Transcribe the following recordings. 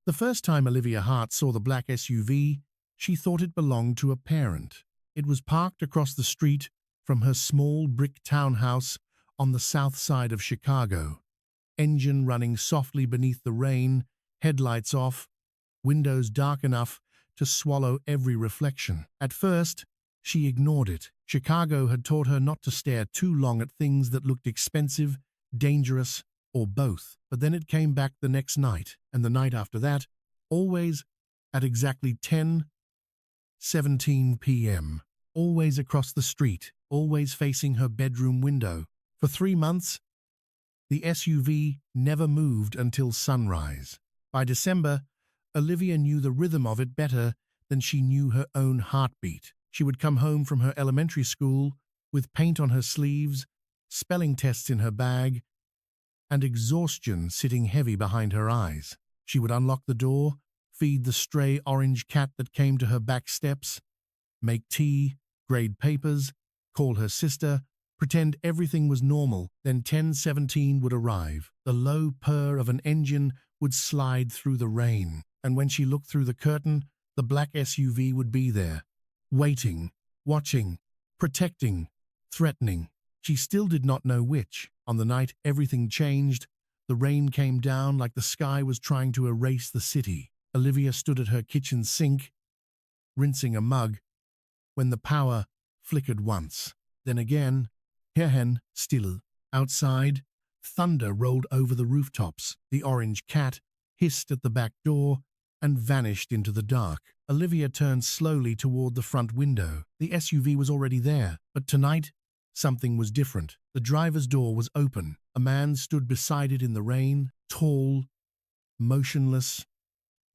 The first time Olivia Hart saw the black SUV, she thought it belonged to a parent. It was parked across the street from her small brick townhouse on the south side of Chicago. Engine running softly beneath the rain, headlights off, windows dark enough to swallow every reflection. At first, she ignored it. Chicago had taught her not to stare too long at things that looked expensive, dangerous, or both. But then it came back the next night, and the night after that, always at exactly 10:17 p.m., always across the street, always facing her bedroom window. For 3 months, the SUV never moved until sunrise. By December, Olivia knew the rhythm of it better than she knew her own heartbeat. She would come home from her elementary school with paint on her sleeves, spelling tests in her bag, and exhaustion sitting heavy behind her eyes. She would unlock the door, feed the stray orange cat that came to her back steps, make tea, grade papers, call her sister, pretend everything was normal. Then 10:17 would arrive. The low purr of an engine would slide through the rain, and when she looked through the curtain, the black SUV would be there, waiting, watching, protecting, threatening. She still did not know which. On the night everything changed, the rain came down like the sky was trying to erase the city. Olivia stood at her kitchen sink, rinsing a mug, when the power flickered once. Then again, Herhen still. Outside, thunder rolled over the rooftops. The orange cat hissed at the back door and vanished into the dark. Olivia turned slowly toward the front window. The SUV was already there, but tonight, something was different. The driver's door was open. A man stood beside it in the rain, tall, motionless,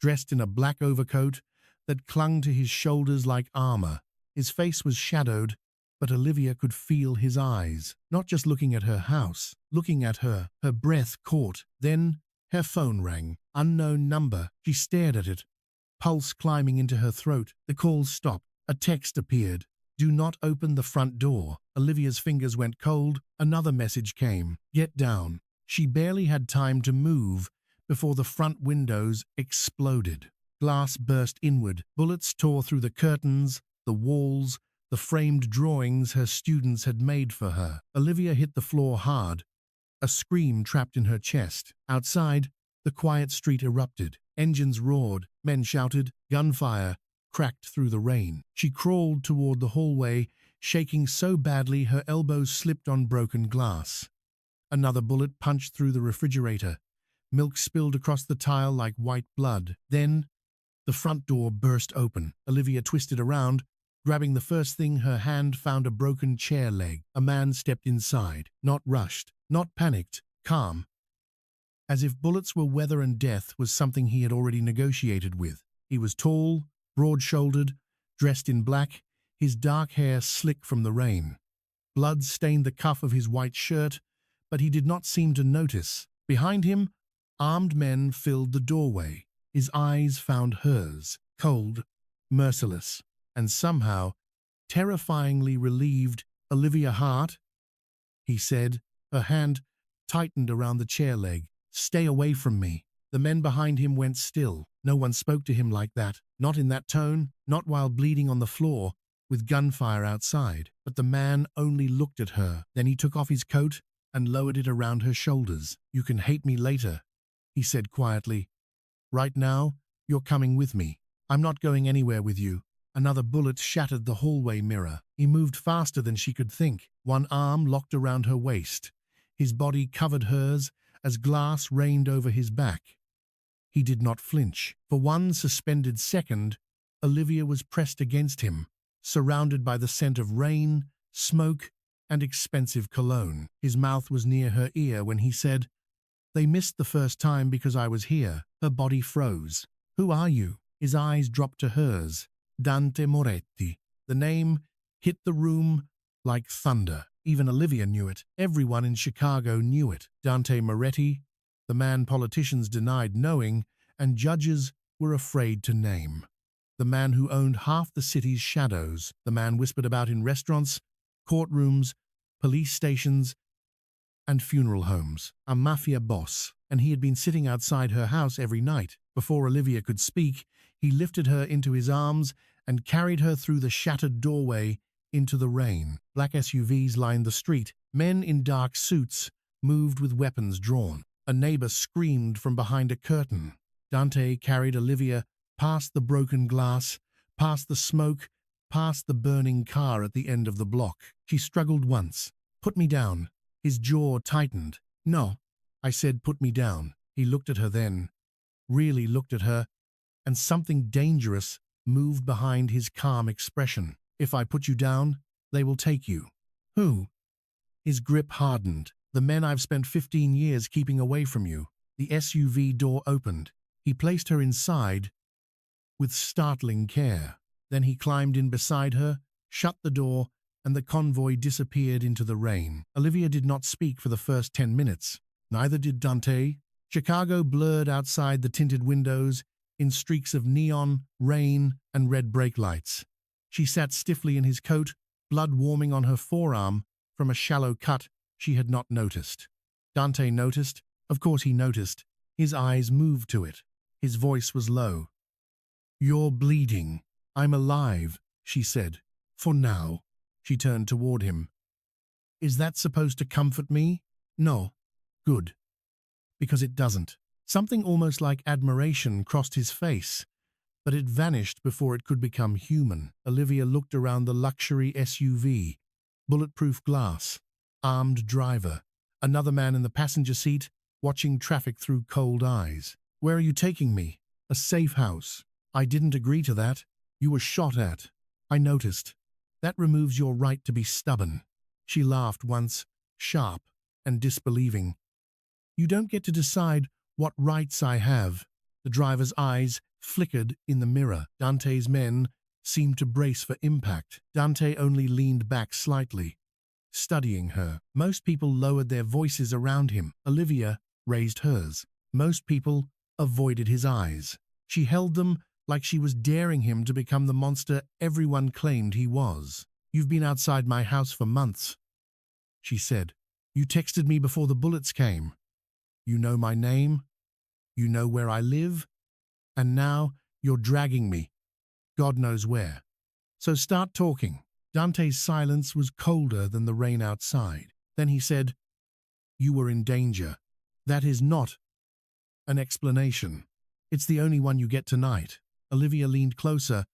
dressed in a black overcoat that clung to his shoulders like armor. His face was shadowed, but Olivia could feel his eyes, not just looking at her house, looking at her. Her breath caught. Then her phone rang. Unknown number. She stared at it, pulse climbing into her throat. The call stopped. A text appeared. "Do not open the front door." Olivia's fingers went cold. Another message came. "Get down." She barely had time to move before the front windows exploded. Glass burst inward. Bullets tore through the curtains, the walls, the framed drawings her students had made for her. Olivia hit the floor hard, a scream trapped in her chest. Outside, the quiet street erupted. Engines roared, men shouted, gunfire cracked through the rain. She crawled toward the hallway, shaking so badly her elbows slipped on broken glass. Another bullet punched through the refrigerator. Milk spilled across the tile like white blood. Then, the front door burst open. Olivia twisted around, grabbing the first thing her hand found: a broken chair leg. A man stepped inside, not rushed, not panicked, calm, as if bullets were weather and death was something he had already negotiated with. He was tall, broad-shouldered, dressed in black, his dark hair slick from the rain. Blood stained the cuff of his white shirt, but he did not seem to notice. Behind him, armed men filled the doorway. His eyes found hers, cold, merciless, and somehow terrifyingly relieved. "Olivia Hart," he said. Her hand tightened around the chair leg. "Stay away from me." The men behind him went still. No one spoke to him like that. Not in that tone, not while bleeding on the floor, with gunfire outside. But the man only looked at her. Then he took off his coat and lowered it around her shoulders. "You can hate me later," he said quietly. "Right now, you're coming with me. I'm not going anywhere with you." Another bullet shattered the hallway mirror. He moved faster than she could think. One arm locked around her waist. His body covered hers as glass rained over his back. He did not flinch. For one suspended second, Olivia was pressed against him, surrounded by the scent of rain, smoke, and expensive cologne. His mouth was near her ear when he said, "They missed the first time because I was here." Her body froze. "Who are you?" His eyes dropped to hers. "Dante Moretti." The name hit the room like thunder. Even Olivia knew it. Everyone in Chicago knew it. Dante Moretti, the man politicians denied knowing and judges were afraid to name. The man who owned half the city's shadows. The man whispered about in restaurants, courtrooms, police stations, and funeral homes. A mafia boss. and he had been sitting outside her house every night. Before Olivia could speak, he lifted her into his arms and carried her through the shattered doorway into the rain. Black SUVs lined the street. Men in dark suits moved with weapons drawn. A neighbor screamed from behind a curtain. Dante carried Olivia past the broken glass, past the smoke, past the burning car at the end of the block. She struggled once. "Put me down." His jaw tightened. "No." I said, "Put me down." He looked at her then, really looked at her, and something dangerous moved behind his calm expression. "If I put you down, they will take you." "Who?" His grip hardened. "The men I've spent 15 years keeping away from you." The SUV door opened. He placed her inside with startling care. Then he climbed in beside her, shut the door, and the convoy disappeared into the rain. Olivia did not speak for the first 10 minutes. Neither did Dante. Chicago blurred outside the tinted windows in streaks of neon, rain, and red brake lights. She sat stiffly in his coat, blood warming on her forearm from a shallow cut she had not noticed. Dante noticed. Of course he noticed. His eyes moved to it. His voice was low. "You're bleeding." "I'm alive," she said. "For now." She turned toward him. "Is that supposed to comfort me?" "No." "Good." "Because it doesn't." Something almost like admiration crossed his face, but it vanished before it could become human. Olivia looked around the luxury SUV. Bulletproof glass. Armed driver. Another man in the passenger seat, watching traffic through cold eyes. "Where are you taking me?" "A safe house." "I didn't agree to that." "You were shot at." "I noticed." "That removes your right to be stubborn." She laughed once, sharp and disbelieving. "You don't get to decide what rights I have." The driver's eyes flickered in the mirror. Dante's men seemed to brace for impact. Dante only leaned back slightly, studying her. Most people lowered their voices around him. Olivia raised hers. Most people avoided his eyes. She held them like she was daring him to become the monster everyone claimed he was. "You've been outside my house for months," she said. "You texted me before the bullets came. You know my name. You know where I live. And now you're dragging me, God knows where. So start talking." Dante's silence was colder than the rain outside. Then he said, "You were in danger." "That is not an explanation. It's the only one you get tonight." Olivia leaned closer,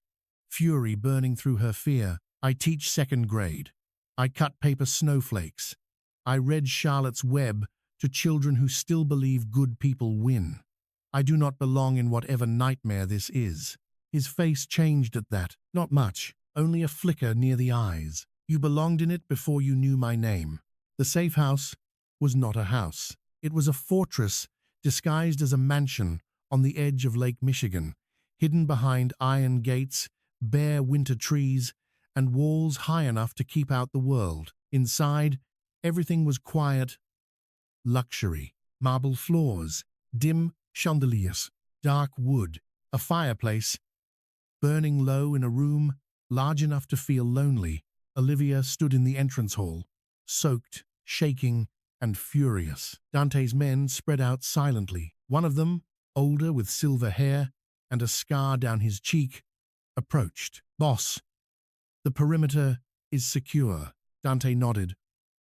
fury burning through her fear. "I teach second grade. I cut paper snowflakes. I read Charlotte's Web to children who still believe good people win. I do not belong in whatever nightmare this is." His face changed at that. "Not much, only a flicker near the eyes. You belonged in it before you knew my name." The safe house was not a house. It was a fortress disguised as a mansion on the edge of Lake Michigan, hidden behind iron gates, bare winter trees, and walls high enough to keep out the world. Inside, everything was quiet luxury. Marble floors, dim chandeliers, dark wood, a fireplace burning low in a room large enough to feel lonely. Olivia stood in the entrance hall, soaked, shaking, and furious. Dante's men spread out silently. One of them, older with silver hair and a scar down his cheek, approached. "Boss, the perimeter is secure." Dante nodded.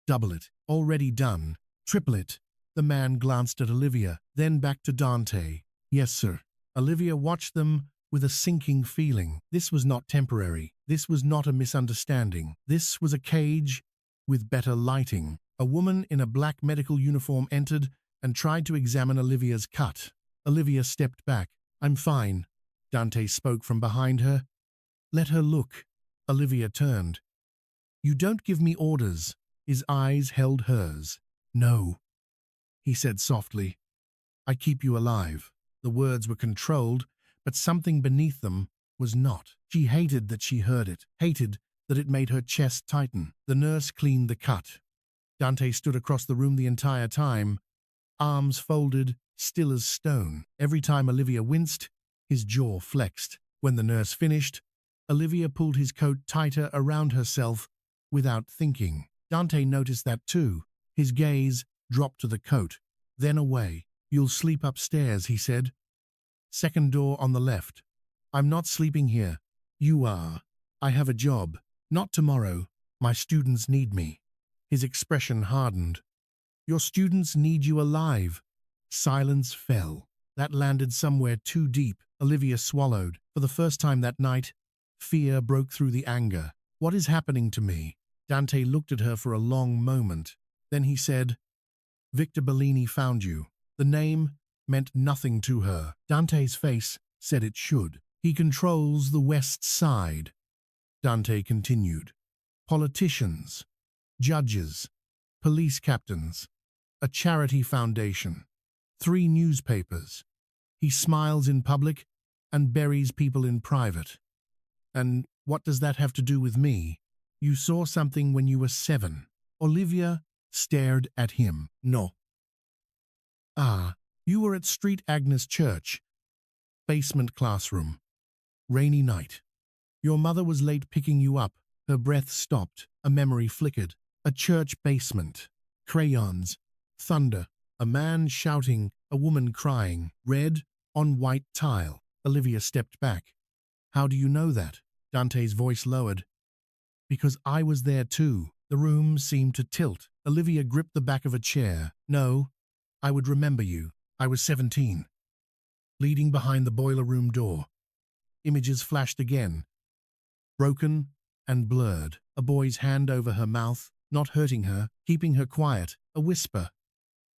"Double it." "Already done." "Triple it." The man glanced at Olivia, then back to Dante. "Yes, sir." Olivia watched them with a sinking feeling. This was not temporary. This was not a misunderstanding. This was a cage with better lighting. A woman in a black medical uniform entered and tried to examine Olivia's cut. Olivia stepped back. "I'm fine." Dante spoke from behind her. "Let her look." Olivia turned. "You don't give me orders." His eyes held hers. "No," he said softly. "I keep you alive." The words were controlled, but something beneath them was not. She hated that she heard it, hated that it made her chest tighten. The nurse cleaned the cut. Dante stood across the room the entire time, arms folded, still as stone. Every time Olivia winced, his jaw flexed. When the nurse finished, Olivia pulled his coat tighter around herself without thinking. Dante noticed that too. His gaze dropped to the coat, then away. You'll sleep upstairs, he said. Second door on the left. I'm not sleeping here. You are. I have a job. Not tomorrow. My students need me. His expression hardened. Your students need you alive. Silence fell. That landed somewhere too deep. Olivia swallowed. For the first time that night, fear broke through the anger. What is happening to me? Dante looked at her for a long moment. Then he said, Victor Bellini found you. The name meant nothing to her. Dante's face said it should. He controls the West Side. Dante continued. Politicians, judges, police captains, a charity foundation, 3 newspapers. He smiles in public and buries people in private. And what does that have to do with me? You saw something when you were 7. Olivia stared at him. No. Ah, you were at Street Agnes Church. Basement classroom. Rainy night. Your mother was late picking you up. Her breath stopped. A memory flickered. A church basement. Crayons. Thunder. A man shouting. A woman crying. Red on white tile. Olivia stepped back. How do you know that? Dante's voice lowered. Because I was there too. The room seemed to tilt. Olivia gripped the back of a chair. No, I would remember you. I was 17. Leading behind the boiler room door. Images flashed again. Broken and blurred. A boy's hand over her mouth, not hurting her, keeping her quiet. A whisper.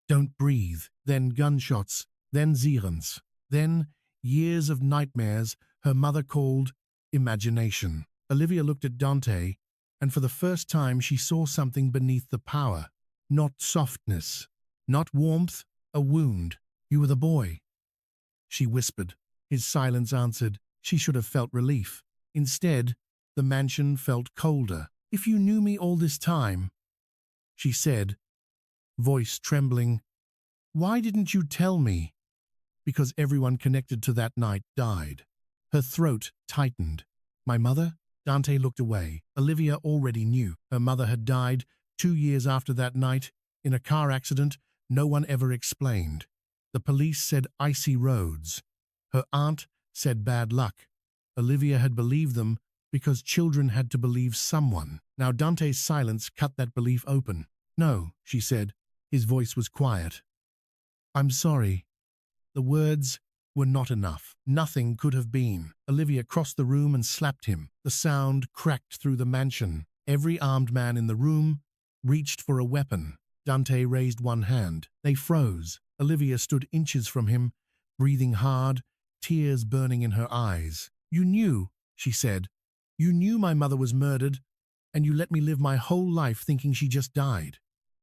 Don't breathe. Then gunshots. Then sirens. Then years of nightmares her mother called imagination. Olivia looked at Dante, and for the first time she saw something beneath the power. Not softness. Not warmth. A wound. You were the boy. She whispered. His silence answered. She should have felt relief. Instead, the mansion felt colder. If you knew me all this time, she said, voice trembling, why didn't you tell me? Because everyone connected to that night died. Her throat tightened. My mother? Dante looked away. Olivia already knew. Her mother had died 2 years after that night, in a car accident no one ever explained. The police said icy roads. Her aunt said bad luck. Olivia had believed them because children had to believe someone. Now Dante's silence cut that belief open. No, she said. His voice was quiet. I'm sorry. The words were not enough. Nothing could have been. Olivia crossed the room and slapped him. The sound cracked through the mansion. Every armed man in the room reached for a weapon. Dante raised one hand. They froze. Olivia stood inches from him, breathing hard, tears burning in her eyes. You knew, she said. You knew my mother was murdered, and you let me live my whole life thinking she just died.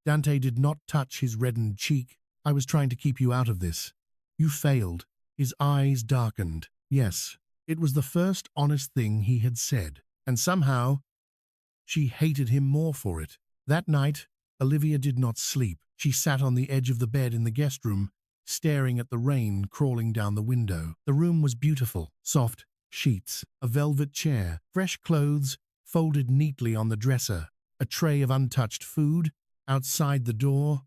Dante did not touch his reddened cheek. I was trying to keep you out of this. You failed. His eyes darkened. Yes, it was the first honest thing he had said, and somehow she hated him more for it. That night, Olivia did not sleep. She sat on the edge of the bed in the guest room, staring at the rain crawling down the window. The room was beautiful. Soft sheets, a velvet chair, fresh clothes folded neatly on the dresser, a tray of untouched food. Outside the door,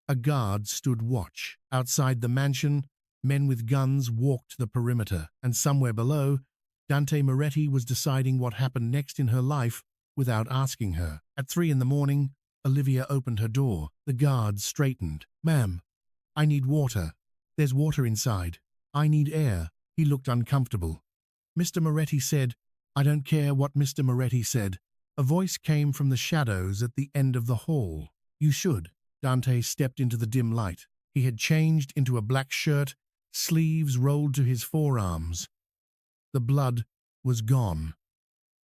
a guard stood watch. Outside the mansion, men with guns walked the perimeter, and somewhere below, Dante Moretti was deciding what happened next in her life without asking her. At 3 in the morning, Olivia opened her door. The guard straightened. Ma'am, I need water. There's water inside. I need air. He looked uncomfortable. Mr. Moretti said, I don't care what Mr. Moretti said. A voice came from the shadows at the end of the hall. You should. Dante stepped into the dim light. He had changed into a black shirt, sleeves rolled to his forearms. The blood was gone.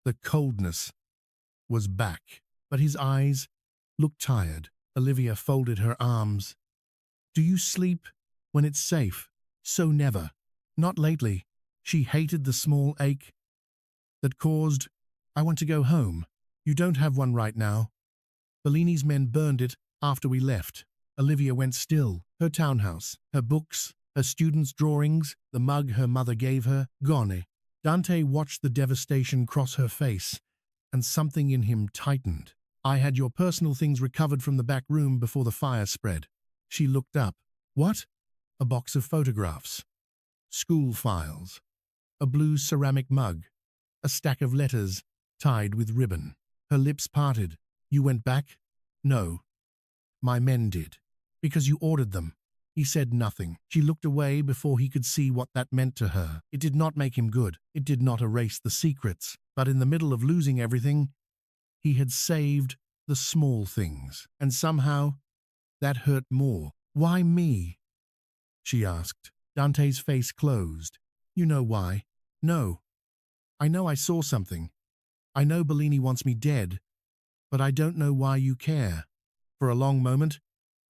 The coldness was back, but his eyes looked tired. Olivia folded her arms. Do you sleep when it's safe? So never. Not lately. She hated the small ache that caused, I want to go home. You don't have one right now. Bellini's men burned it after we left. Olivia went still. Her townhouse, her books, her students' drawings, the mug her mother gave her, gone. Dante watched the devastation cross her face, and something in him tightened. I had your personal things recovered from the back room before the fire spread. She looked up. What? a box of photographs, school files, a blue ceramic mug, a stack of letters tied with ribbon. Her lips parted. You went back? No. My men did. Because you ordered them. He said nothing. She looked away before he could see what that meant to her. It did not make him good. It did not erase the secrets. But in the middle of losing everything, he had saved the small things. And somehow, that hurt more. Why me? She asked. Dante's face closed. You know why? No. I know I saw something. I know Bellini wants me dead. But I don't know why you care. For a long moment,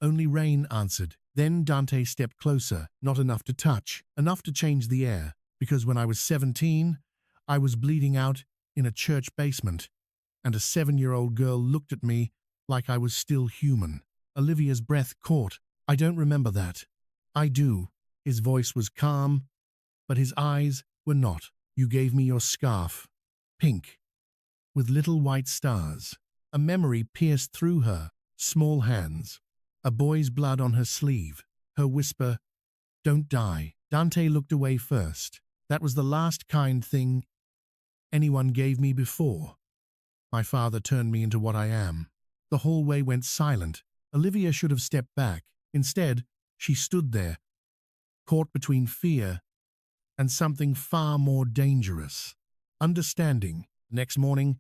only rain answered. Then Dante stepped closer, not enough to touch, enough to change the air, because when I was 17, I was bleeding out in a church basement, and a 7-year-old girl looked at me like I was still human. Olivia's breath caught. I don't remember that. I do. His voice was calm, but his eyes were not. You gave me your scarf. Pink, with little white stars. A memory pierced through her. Small hands. A boy's blood on her sleeve. Her whisper, don't die. Dante looked away first. That was the last kind thing anyone gave me before. My father turned me into what I am. The hallway went silent. Olivia should have stepped back. Instead, she stood there, caught between fear and something far more dangerous. Understanding. Next morning,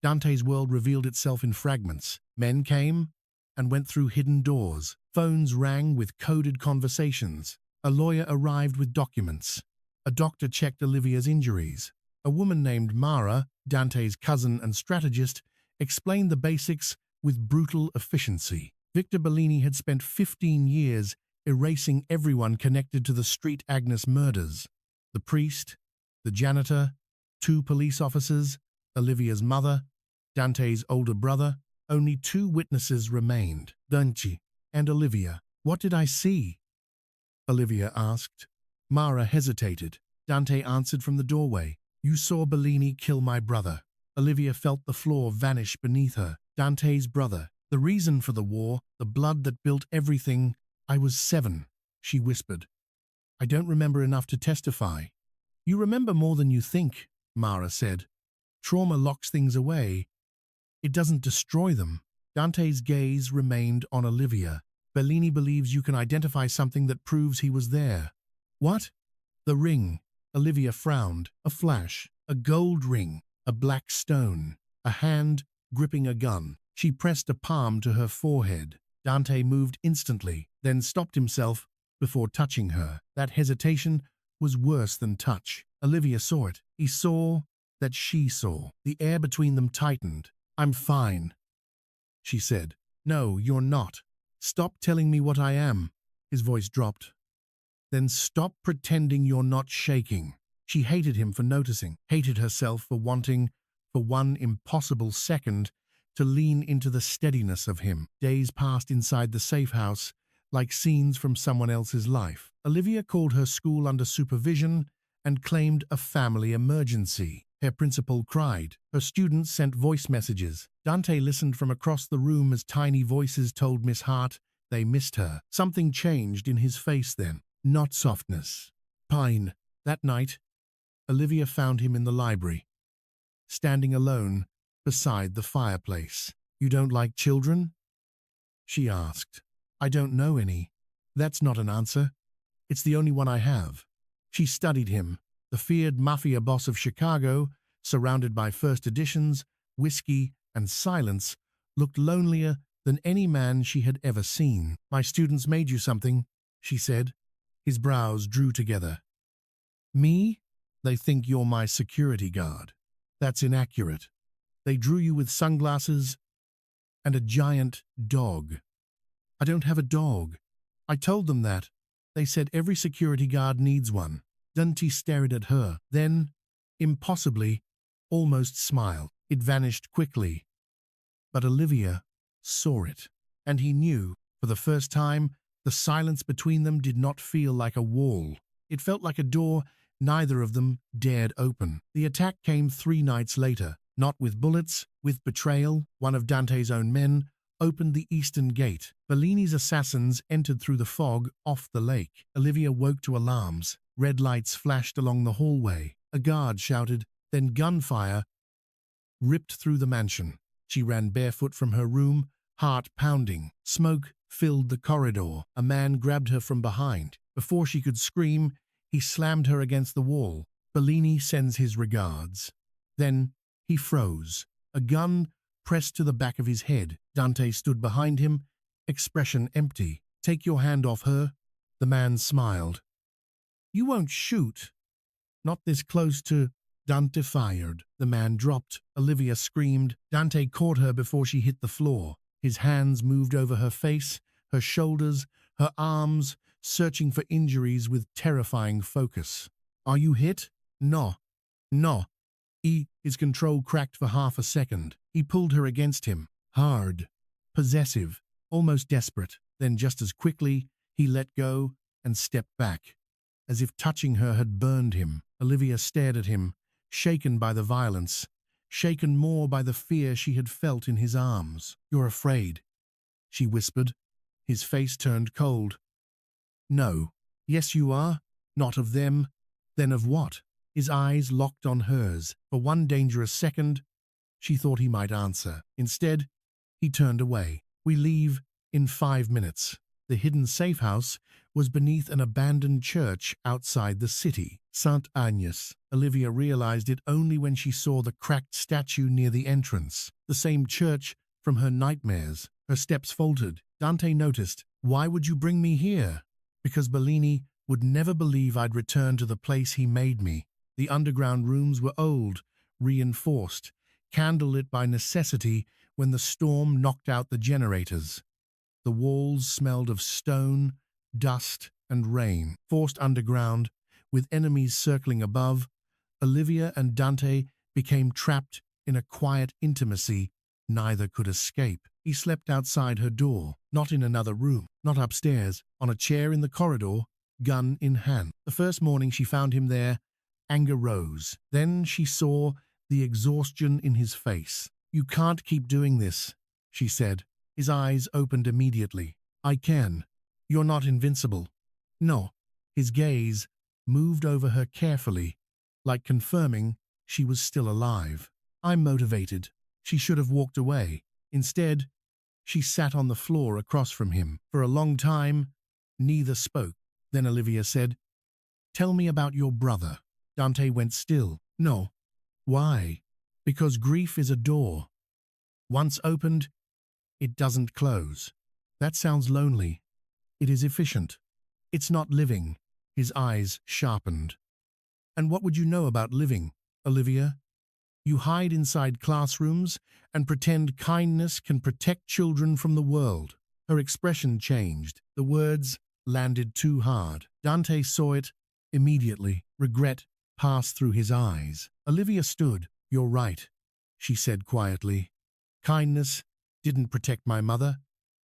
Dante's world revealed itself in fragments. Men came and went through hidden doors. Phones rang with coded conversations. A lawyer arrived with documents. A doctor checked Olivia's injuries. A woman named Mara, Dante's cousin and strategist, explained the basics with brutal efficiency. Victor Bellini had spent 15 years erasing everyone connected to the Street Agnes murders. The priest, the janitor, 2 police officers, Olivia's mother, Dante's older brother. Only 2 witnesses remained, Dante and Olivia. What did I see? Olivia asked. Mara hesitated. Dante answered from the doorway. You saw Bellini kill my brother. Olivia felt the floor vanish beneath her. Dante's brother. The reason for the war, the blood that built everything. I was 7, she whispered. I don't remember enough to testify. You remember more than you think, Mara said. Trauma locks things away. It doesn't destroy them. Dante's gaze remained on Olivia. Bellini believes you can identify something that proves he was there. What? The ring. Olivia frowned. A flash. A gold ring. A black stone. A hand gripping a gun. She pressed a palm to her forehead. Dante moved instantly, then stopped himself before touching her. That hesitation was worse than touch. Olivia saw it. He saw that she saw. The air between them tightened. I'm fine, she said. No, you're not. Stop telling me what I am. His voice dropped. Then stop pretending you're not shaking. She hated him for noticing, hated herself for wanting, for one impossible second, to lean into the steadiness of him. Days passed inside the safe house, like scenes from someone else's life. Olivia called her school under supervision and claimed a family emergency. Her principal cried. Her students sent voice messages. Dante listened from across the room as tiny voices told Miss Hart they missed her. Something changed in his face then. Not softness. Pine. That night, Olivia found him in the library, standing alone beside the fireplace. You don't like children? She asked. I don't know any. That's not an answer. It's the only one I have. She studied him. The feared Mafia Boss of Chicago, surrounded by first editions, whiskey, and silence, looked lonelier than any man she had ever seen. My students made you something, she said. His brows drew together. Me? They think you're my security guard. That's inaccurate. They drew you with sunglasses and a giant dog. I don't have a dog. I told them that. They said every security guard needs one. Dante stared at her, then, impossibly, almost smiled. It vanished quickly. But Olivia saw it, and he knew, for the first time, the silence between them did not feel like a wall. It felt like a door neither of them dared open. The attack came 3 nights later, not with bullets, with betrayal. One of Dante's own men, opened the eastern gate. Bellini's assassins entered through the fog off the lake. Olivia woke to alarms. Red lights flashed along the hallway. A guard shouted, then gunfire ripped through the mansion. She ran barefoot from her room, heart pounding. Smoke filled the corridor. A man grabbed her from behind. Before she could scream, he slammed her against the wall. Bellini sends his regards. Then he froze. A gun pressed to the back of his head. Dante stood behind him, expression empty. Take your hand off her. The man smiled. You won't shoot. Not this close to... Dante fired. The man dropped. Olivia screamed. Dante caught her before she hit the floor. His hands moved over her face, her shoulders, her arms, searching for injuries with terrifying focus. Are you hit? No. No. His control cracked for half a second. He pulled her against him. Hard. Possessive. Almost desperate. Then just as quickly, he let go and stepped back. As if touching her had burned him. Olivia stared at him, shaken by the violence, shaken more by the fear she had felt in his arms. You're afraid, she whispered. His face turned cold. No. Yes, you are. Not of them. Then of what? His eyes locked on hers. For one dangerous second, she thought he might answer. Instead, he turned away. We leave in 5 minutes. The hidden safe house was beneath an abandoned church outside the city. Saint Agnes. Olivia realized it only when she saw the cracked statue near the entrance. The same church from her nightmares. Her steps faltered. Dante noticed. Why would you bring me here? Because Bellini would never believe I'd return to the place he made me. The underground rooms were old, reinforced, candlelit by necessity when the storm knocked out the generators. The walls smelled of stone, dust, and rain. Forced underground, with enemies circling above, Olivia and Dante became trapped in a quiet intimacy neither could escape. He slept outside her door, not in another room, not upstairs, on a chair in the corridor, gun in hand. The first morning she found him there, anger rose. Then she saw the exhaustion in his face. You can't keep doing this, she said. His eyes opened immediately. I can. You're not invincible. No. His gaze moved over her carefully, like confirming she was still alive. I'm motivated. She should have walked away. Instead, she sat on the floor across from him. For a long time, neither spoke. Then Olivia said, Tell me about your brother. Dante went still. No. Why? Because grief is a door. Once opened, it doesn't close. That sounds lonely. It is efficient. It's not living. His eyes sharpened. And what would you know about living, Olivia? You hide inside classrooms and pretend kindness can protect children from the world. Her expression changed. The words landed too hard. Dante saw it immediately. Regret passed through his eyes. Olivia stood. You're right, she said quietly. Kindness didn't protect my mother.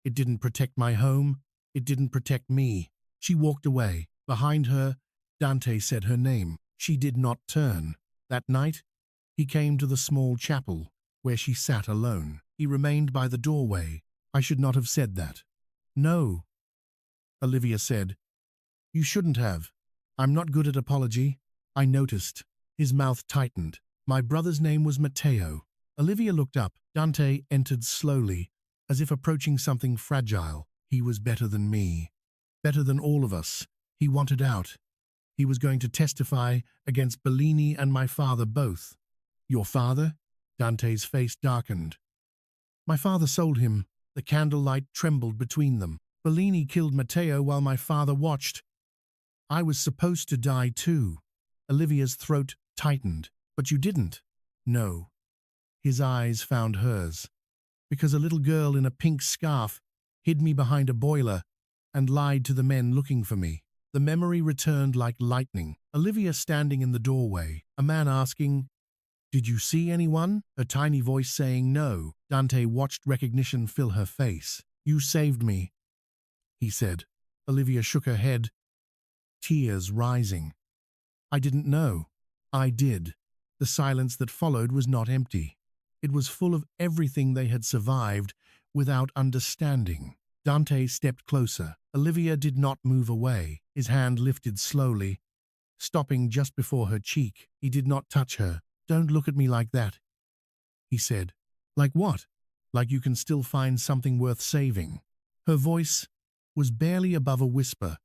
It didn't protect my home. It didn't protect me. She walked away. Behind her, Dante said her name. She did not turn. That night, he came to the small chapel where she sat alone. He remained by the doorway. I should not have said that. No, Olivia said. You shouldn't have. I'm not good at apology. I noticed. His mouth tightened. My brother's name was Matteo. Olivia looked up. Dante entered slowly, as if approaching something fragile. He was better than me. Better than all of us. He wanted out. He was going to testify against Bellini and my father both. Your father? Dante's face darkened. My father sold him. The candlelight trembled between them. Bellini killed Matteo while my father watched. I was supposed to die too. Olivia's throat tightened. But you didn't. No. His eyes found hers. Because a little girl in a pink scarf hid me behind a boiler and lied to the men looking for me. The memory returned like lightning. Olivia standing in the doorway. A man asking, Did you see anyone? A tiny voice saying no. Dante watched recognition fill her face. You saved me, he said. Olivia shook her head, tears rising. I didn't know. I did. The silence that followed was not empty. It was full of everything they had survived without understanding. Dante stepped closer. Olivia did not move away. His hand lifted slowly, stopping just before her cheek. He did not touch her. "Don't look at me like that," he said. "Like what?" "Like you can still find something worth saving." Her voice was barely above a whisper.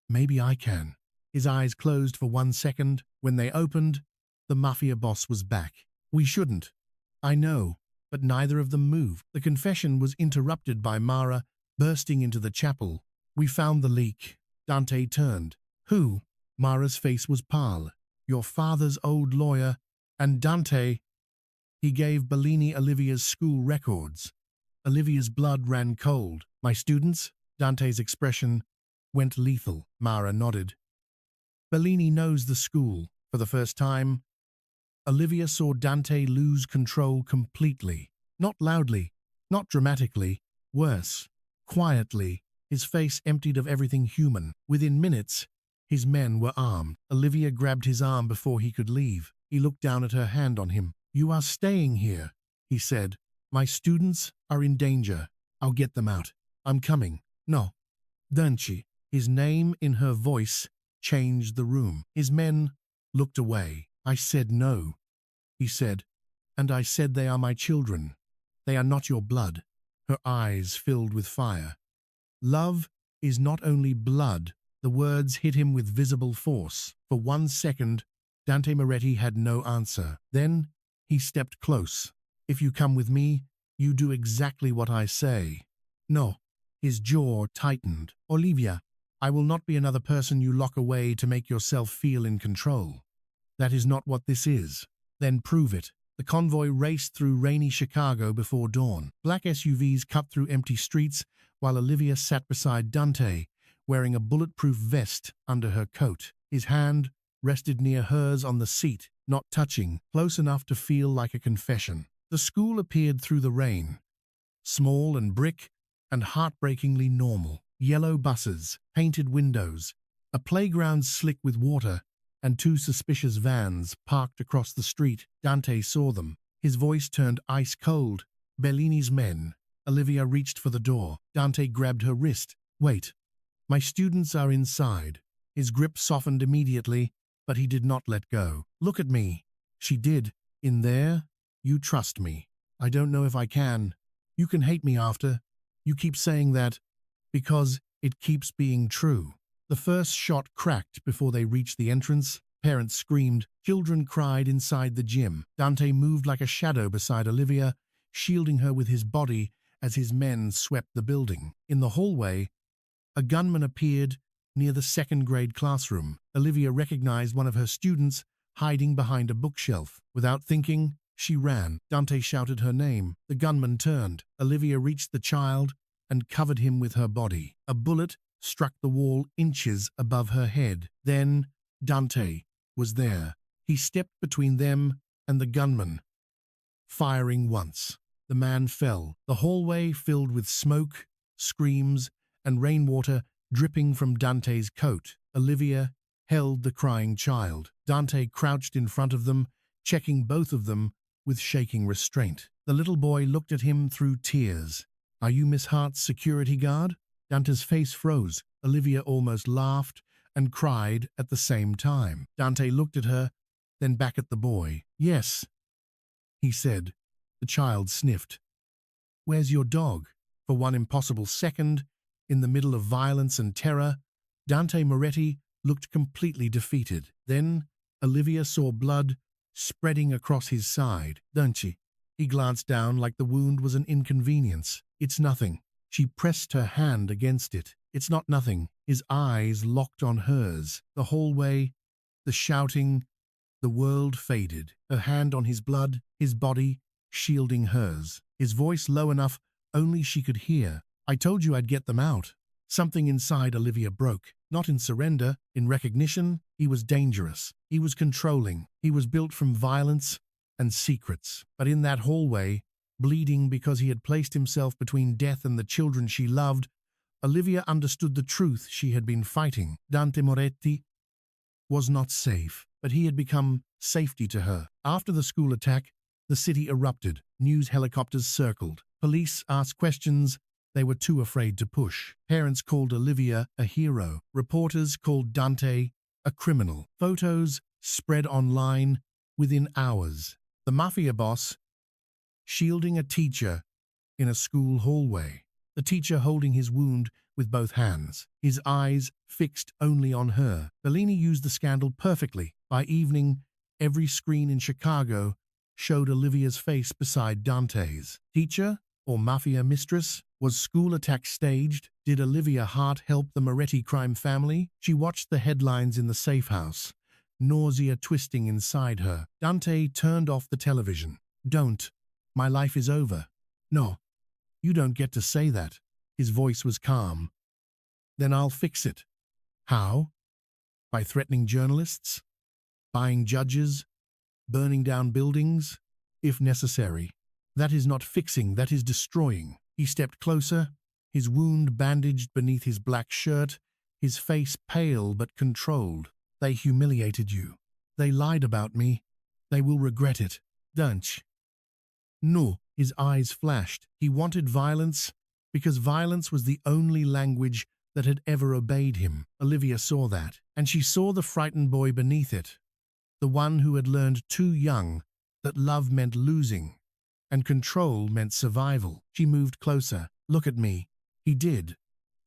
"Maybe I can." His eyes closed for 1 second. When they opened, the Mafia Boss was back. "We shouldn't." "I know," but neither of them moved. The confession was interrupted by Mara bursting into the chapel. "We found the leak." Dante turned. "Who?" Mara's face was pale. "Your father's old lawyer." And Dante, he gave Bellini Olivia's school records. Olivia's blood ran cold. "My students?" Dante's expression went lethal. Mara nodded. "Bellini knows the school." For the first time, Olivia saw Dante lose control completely. Not loudly, not dramatically, worse, quietly, his face emptied of everything human. Within minutes, his men were armed. Olivia grabbed his arm before he could leave. He looked down at her hand on him. "You are staying here," he said. "My students are in danger. I'll get them out. I'm coming." "No, don't you?" His name in her voice changed the room. His men looked away. "I said no," he said, "and I said they are my children. They are not your blood." Her eyes filled with fire. "Love is not only blood." The words hit him with visible force. For 1 second, Dante Moretti had no answer. Then he stepped close. "If you come with me, you do exactly what I say." "No." His jaw tightened. "Olivia, I will not be another person you lock away to make yourself feel in control. That is not what this is." "Then prove it." The convoy raced through rainy Chicago before dawn. Black SUVs cut through empty streets while Olivia sat beside Dante, wearing a bulletproof vest under her coat. His hand rested near hers on the seat, not touching, close enough to feel like a confession. The school appeared through the rain, small and brick and heartbreakingly normal. Yellow buses, painted windows, a playground slick with water, and 2 suspicious vans parked across the street. Dante saw them. His voice turned ice cold. "Bellini's men." Olivia reached for the door. Dante grabbed her wrist. "Wait. My students are inside." His grip softened immediately, but he did not let go. "Look at me." She did. "In there? You trust me." "I don't know if I can." "You can hate me after. You keep saying that because it keeps being true." The first shot cracked before they reached the entrance. Parents screamed. Children cried inside the gym. Dante moved like a shadow beside Olivia, shielding her with his body as his men swept the building. In the hallway, a gunman appeared near the second-grade classroom. Olivia recognized one of her students hiding behind a bookshelf. Without thinking, she ran. Dante shouted her name. The gunman turned. Olivia reached the child and covered him with her body. A bullet struck the wall inches above her head. Then Dante was there. He stepped between them and the gunman, firing once. The man fell. The hallway filled with smoke, screams, and rainwater dripping from Dante's coat. Olivia held the crying child. Dante crouched in front of them, checking both of them with shaking restraint. The little boy looked at him through tears. "Are you Miss Hart's security guard?" Dante's face froze. Olivia almost laughed and cried at the same time. Dante looked at her, then back at the boy. "Yes," he said. The child sniffed. "Where's your dog?" For 1 impossible second, in the middle of violence and terror, Dante Moretti looked completely defeated. Then Olivia saw blood spreading across his side. "Don't you?" He glanced down like the wound was an inconvenience. "It's nothing." She pressed her hand against it. "It's not nothing." His eyes locked on hers. The hallway, the shouting, the world faded. Her hand on his blood, his body shielding hers. His voice low enough only she could hear. "I told you I'd get them out." Something inside Olivia broke. Not in surrender, in recognition. He was dangerous. He was controlling. He was built from violence and secrets. But in that hallway, bleeding because he had placed himself between death and the children she loved, Olivia understood the truth she had been fighting. Dante Moretti was not safe, but he had become safety to her. After the school attack, The city erupted. News helicopters circled. Police asked questions they were too afraid to push. Parents called Olivia a hero. Reporters called Dante a criminal. Photos spread online within hours. The Mafia Boss shielding a teacher in a school hallway. The teacher holding his wound with both hands, his eyes fixed only on her. Bellini used the scandal perfectly. By evening, every screen in Chicago showed Olivia's face beside Dante's. Teacher or mafia mistress? Was school attack staged? Did Olivia Hart help the Moretti crime family? She watched the headlines in the safe house, nausea twisting inside her. Dante turned off the television. Don't. My life is over. No, you don't get to say that. His voice was calm. Then I'll fix it. How? By threatening journalists? Buying judges? Burning down buildings? If necessary. That is not fixing, that is destroying. He stepped closer, his wound bandaged beneath his black shirt, his face pale but controlled. They humiliated you. They lied about me. They will regret it. Don't. No, his eyes flashed. He wanted violence because violence was the only language that had ever obeyed him. Olivia saw that, and she saw the frightened boy beneath it, the one who had learned too young that love meant losing and control meant survival. She moved closer. Look at me. He did.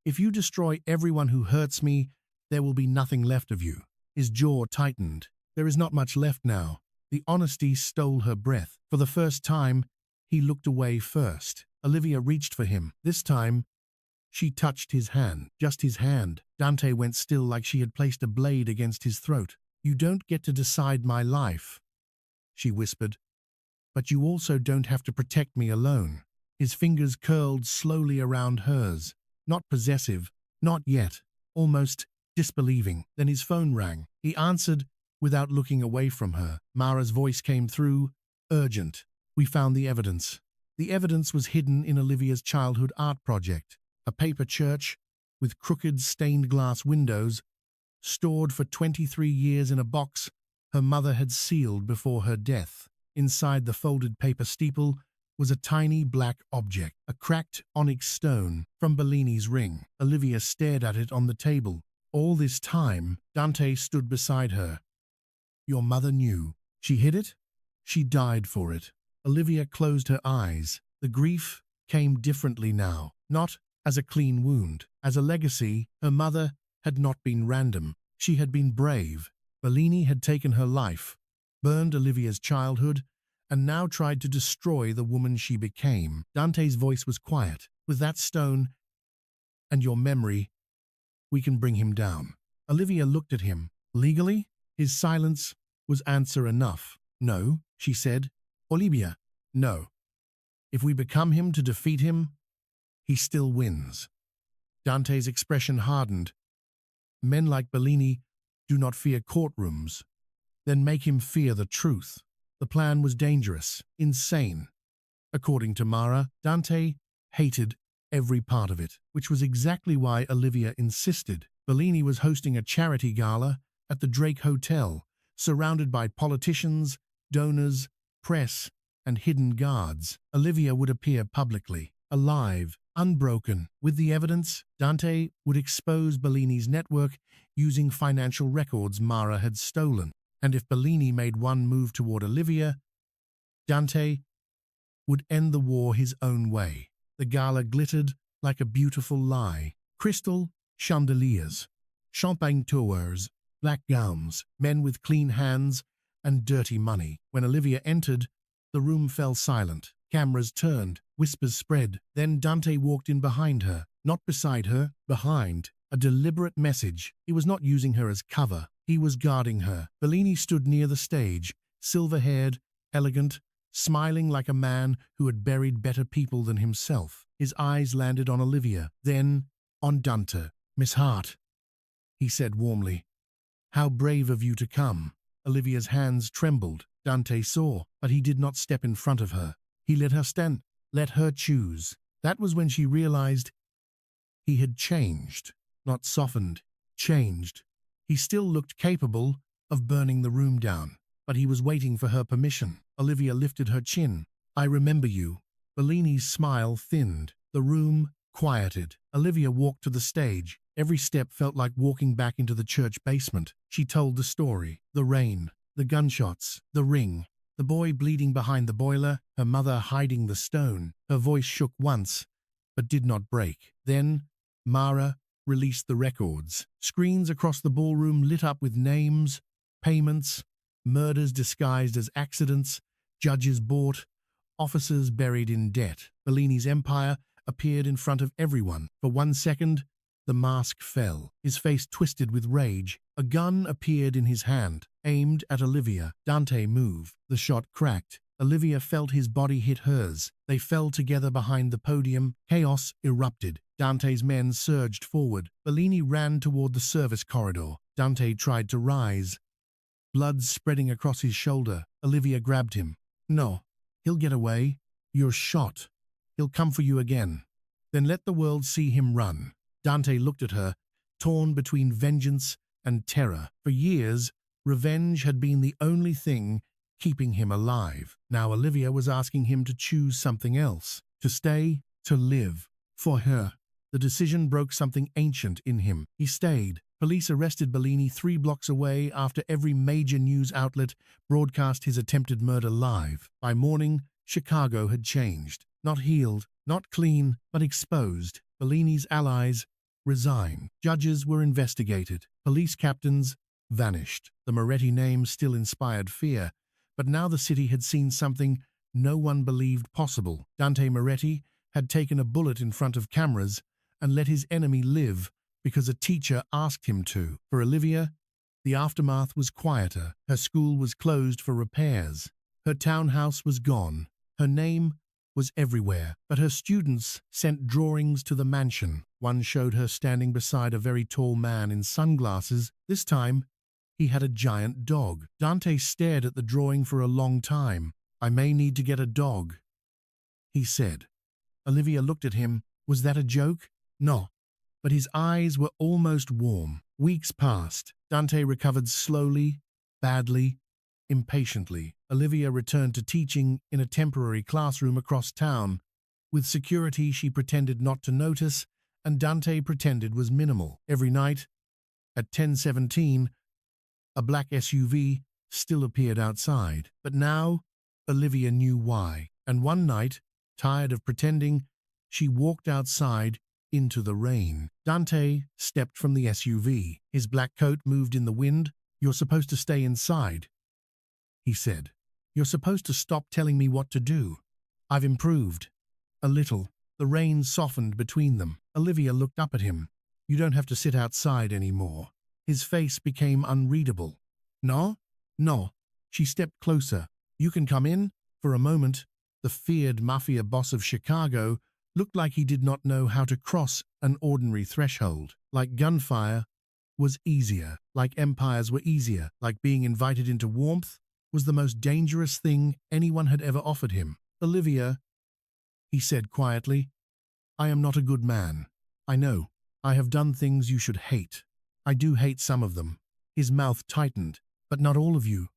If you destroy everyone who hurts me, there will be nothing left of you. His jaw tightened. There is not much left now. The honesty stole her breath. For the first time, he looked away first. Olivia reached for him. This time, she touched his hand, just his hand. Dante went still like she had placed a blade against his throat. You don't get to decide my life, she whispered. But you also don't have to protect me alone. His fingers curled slowly around hers. Not possessive, not yet, almost disbelieving. Then his phone rang. He answered without looking away from her. Mara's voice came through, urgent. We found the evidence. The evidence was hidden in Olivia's childhood art project, a paper church with crooked stained glass windows, stored for 23 years in a box her mother had sealed before her death. Inside the folded paper steeple was a tiny black object, a cracked onyx stone from Bellini's ring. Olivia stared at it on the table. All this time, Dante stood beside her. Your mother knew. She hid it? She died for it. Olivia closed her eyes. The grief came differently now, not as a clean wound. As a legacy, her mother had not been random. She had been brave. Bellini had taken her life, burned Olivia's childhood, and now tried to destroy the woman she became. Dante's voice was quiet. With that stone and your memory, we can bring him down. Olivia looked at him. Legally? His silence was answer enough. No, she said. Olivia, no. If we become him to defeat him, he still wins. Dante's expression hardened. Men like Bellini do not fear courtrooms. Then make him fear the truth. The plan was dangerous, insane. According to Mara, Dante hated every part of it, which was exactly why Olivia insisted. Bellini was hosting a charity gala at the Drake Hotel, surrounded by politicians, donors, press, and hidden guards. Olivia would appear publicly, alive, unbroken. With the evidence, Dante would expose Bellini's network using financial records Mara had stolen. And if Bellini made one move toward Olivia, Dante would end the war his own way. The gala glittered like a beautiful lie. Crystal chandeliers, champagne tours, black gowns, men with clean hands and dirty money. When Olivia entered, the room fell silent. Cameras turned, whispers spread. Then Dante walked in behind her, not beside her, behind. A deliberate message. He was not using her as cover. He was guarding her. Bellini stood near the stage, silver-haired, elegant, smiling like a man who had buried better people than himself. His eyes landed on Olivia, then on Dante. Miss Hart, he said warmly. How brave of you to come. Olivia's hands trembled. Dante saw, but he did not step in front of her. He let her stand, let her choose. That was when she realized he had changed, not softened, changed. He still looked capable of burning the room down. but he was waiting for her permission. Olivia lifted her chin. I remember you. Bellini's smile thinned. The room quieted. Olivia walked to the stage. Every step felt like walking back into the church basement. She told the story. The rain, the gunshots, the ring, the boy bleeding behind the boiler, her mother hiding the stone. Her voice shook once, but did not break. Then, Mara released the records. Screens across the ballroom lit up with names, payments, murders disguised as accidents, judges bought, officers buried in debt. Bellini's empire appeared in front of everyone. For 1 second, the mask fell. His face twisted with rage. A gun appeared in his hand, aimed at Olivia. Dante moved. The shot cracked. Olivia felt his body hit hers. They fell together behind the podium. Chaos erupted. Dante's men surged forward. Bellini ran toward the service corridor. Dante tried to rise, blood spreading across his shoulder. Olivia grabbed him. No, he'll get away. You're shot. He'll come for you again. Then let the world see him run. Dante looked at her, torn between vengeance and terror. For years, revenge had been the only thing keeping him alive. Now Olivia was asking him to choose something else. To stay, to live. For her. The decision broke something ancient in him. He stayed. Police arrested Bellini 3 blocks away after every major news outlet broadcast his attempted murder live. By morning, Chicago had changed. Not healed, not clean, but exposed. Bellini's allies resigned. Judges were investigated. Police captains vanished. The Moretti name still inspired fear, but now the city had seen something no one believed possible. Dante Moretti had taken a bullet in front of cameras and let his enemy live because a teacher asked him to. For Olivia, the aftermath was quieter. Her school was closed for repairs. Her townhouse was gone. Her name was everywhere, but her students sent drawings to the mansion. One showed her standing beside a very tall man in sunglasses. This time, he had a giant dog. Dante stared at the drawing for a long time. I may need to get a dog, he said. Olivia looked at him. Was that a joke? No. But his eyes were almost warm. Weeks passed. Dante recovered slowly, badly, impatiently. Olivia returned to teaching in a temporary classroom across town. With security she pretended not to notice, and Dante pretended was minimal. Every night, at 10:17, a black SUV still appeared outside. But now, Olivia knew why. And one night, tired of pretending, she walked outside into the rain. Dante stepped from the SUV. His black coat moved in the wind. You're supposed to stay inside, he said. You're supposed to stop telling me what to do. I've improved. A little. The rain softened between them. Olivia looked up at him. You don't have to sit outside anymore. His face became unreadable. No? No. She stepped closer. You can come in? For a moment, the feared Mafia Boss of Chicago looked like he did not know how to cross an ordinary threshold. Like gunfire was easier. Like empires were easier. Like being invited into warmth was the most dangerous thing anyone had ever offered him. Olivia, he said quietly, I am not a good man. I know. I have done things you should hate. I do hate some of them. His mouth tightened. But not all of you,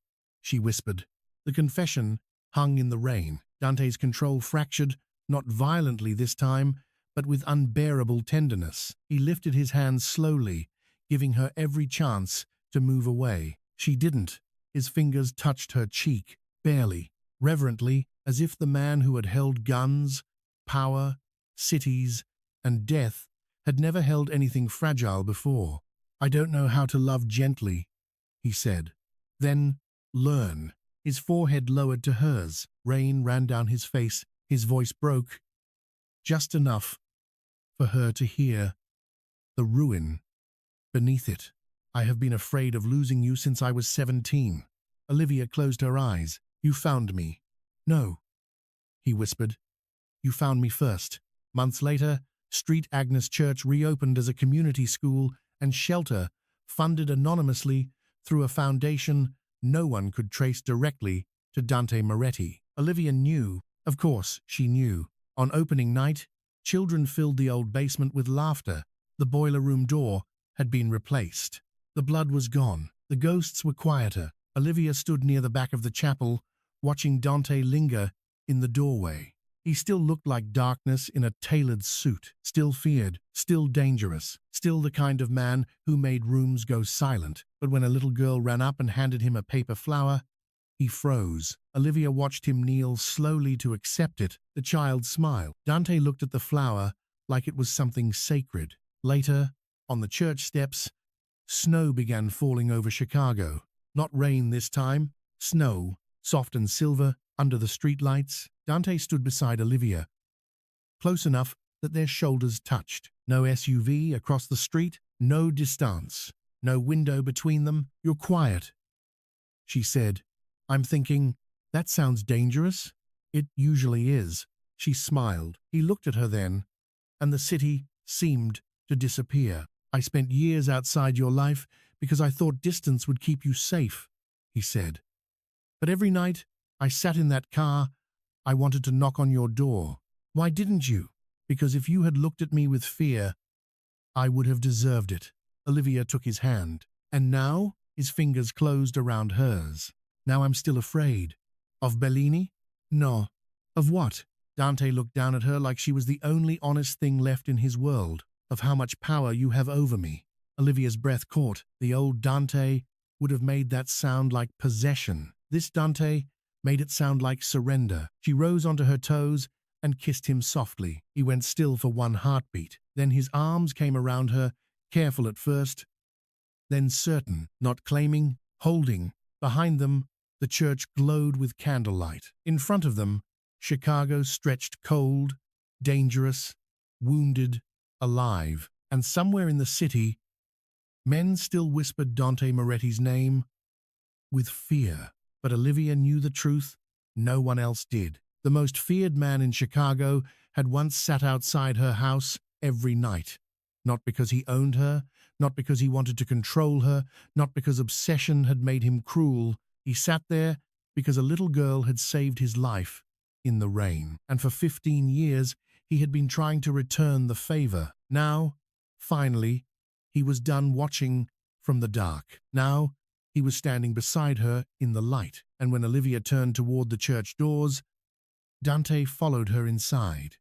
she whispered. The confession hung in the rain. Dante's control fractured, not violently this time, but with unbearable tenderness. He lifted his hand slowly, giving her every chance to move away. She didn't. His fingers touched her cheek, barely, reverently, as if the man who had held guns, power, cities, and death had never held anything fragile before. I don't know how to love gently, he said. Then, learn. His forehead lowered to hers. Rain ran down his face. His voice broke, just enough for her to hear the ruin beneath it. I have been afraid of losing you since I was 17. Olivia closed her eyes. You found me. No, he whispered. You found me first. Months later, Street Agnes Church reopened as a community school and shelter, funded anonymously through a foundation no one could trace directly to Dante Moretti. Olivia knew. Of course, she knew. On opening night, children filled the old basement with laughter. The boiler room door had been replaced. The blood was gone. The ghosts were quieter. Olivia stood near the back of the chapel, watching Dante linger in the doorway. He still looked like darkness in a tailored suit, still feared, still dangerous, still the kind of man who made rooms go silent. But when a little girl ran up and handed him a paper flower, he froze. Olivia watched him kneel slowly to accept it. The child smiled. Dante looked at the flower like it was something sacred. Later, on the church steps, snow began falling over Chicago. Not rain this time, snow, soft and silver, under the streetlights. Dante stood beside Olivia, close enough that their shoulders touched. No SUV across the street, no distance, no window between them. "You're quiet," she said. "I'm thinking, that sounds dangerous." "It usually is." She smiled. He looked at her then, and the city seemed to disappear. "I spent years outside your life because I thought distance would keep you safe," he said. "But every night I sat in that car, I wanted to knock on your door. Why didn't you?" "Because if you had looked at me with fear, I would have deserved it." Olivia took his hand, and now his fingers closed around hers. "Now I'm still afraid." "Of Bellini?" "No." "Of what?" Dante looked down at her like she was the only honest thing left in his world. "Of how much power you have over me." Olivia's breath caught. The old Dante would have made that sound like possession. This Dante made it sound like surrender. She rose onto her toes and kissed him softly. He went still for one heartbeat. Then his arms came around her, careful at first, then certain, not claiming, holding. Behind them, the church glowed with candlelight. In front of them, Chicago stretched cold, dangerous, wounded, alive. And somewhere in the city, men still whispered Dante Moretti's name with fear. But Olivia knew the truth. No one else did. The most feared man in Chicago had once sat outside her house every night. Not because he owned her, not because he wanted to control her, not because obsession had made him cruel. He sat there because a little girl had saved his life in the rain. And for 15 years, he had been trying to return the favor. Now, finally, he was done watching from the dark. Now, he was standing beside her in the light, and when Olivia turned toward the church doors, Dante followed her inside.